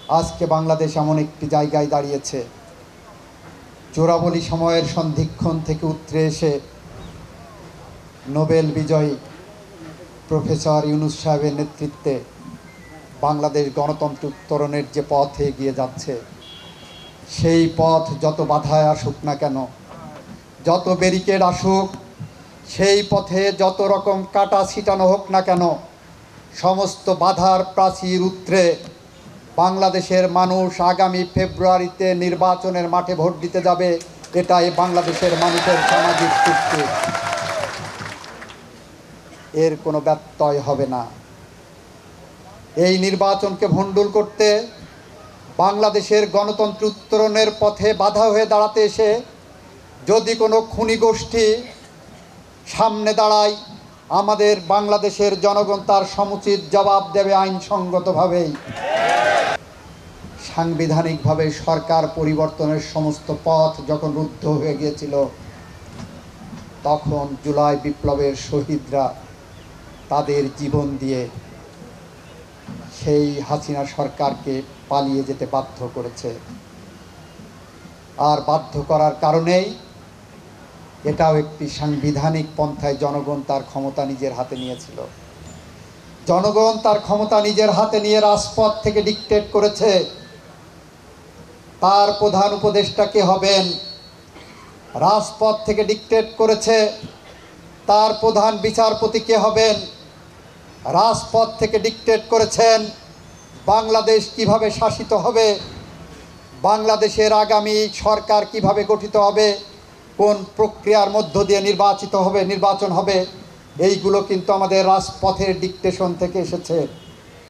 আজকে বাংলাদেশ এমন একটি জায়গায় দাঁড়িয়েছে, চোরাবলি সময়ের সন্ধিক্ষণ থেকে উতরে এসে নোবেল বিজয়ী প্রফেসর ইউনূস সাহেবের নেতৃত্বে বাংলাদেশ গণতন্ত্র উত্তরণের যে পথে এগিয়ে যাচ্ছে, সেই পথ যত বাধায় আসুক না কেন, যত ব্যারিকেড আসুক, সেই পথে যত রকম কাটা ছিটানো হোক না কেন, সমস্ত বাধার প্রাচীর উতরে বাংলাদেশের মানুষ আগামী ফেব্রুয়ারিতে নির্বাচনের মাঠে ভোট দিতে যাবে। এটাই বাংলাদেশের মানুষের সামাজিক চুক্তি, এর কোনো ব্যত্যয় হবে না। এই নির্বাচনকে ভণ্ডুল করতে, বাংলাদেশের গণতন্ত্র উত্তরণের পথে বাধা হয়ে দাঁড়াতে এসে যদি কোনো খুনি গোষ্ঠী সামনে দাঁড়ায়, আমাদের বাংলাদেশের জনগণ তার সমুচিত জবাব দেবে আইনসঙ্গতভাবেই। সাংবিধানিকভাবে সরকার পরিবর্তনের সমস্ত পথ যখন রুদ্ধ হয়ে গিয়েছিল, তখন জুলাই বিপ্লবের শহীদরা তাদের জীবন দিয়ে সেই হাসিনা সরকারকে পালিয়ে যেতে বাধ্য করেছে। আর বাধ্য করার কারণেই এটাও একটি সাংবিধানিক পন্থায় জনগণ তার ক্ষমতা নিজের হাতে নিয়েছিল। জনগণ তার ক্ষমতা নিজের হাতে নিয়ে রাজপথ থেকে ডিক্টেট করেছে তার প্রধান উপদেষ্টা কে হবেন, রাজপথ থেকে ডিক্টেট করেছে তার প্রধান বিচারপতি কে হবেন, রাজপথ থেকে ডিক্টেট করেছেন বাংলাদেশ কিভাবে শাসিত হবে, বাংলাদেশের আগামী সরকার কিভাবে গঠিত হবে, কোন প্রক্রিয়ার মধ্য দিয়ে নির্বাচন হবে। এইগুলো কিন্তু আমাদের রাজপথের ডিক্টেশন থেকে এসেছে।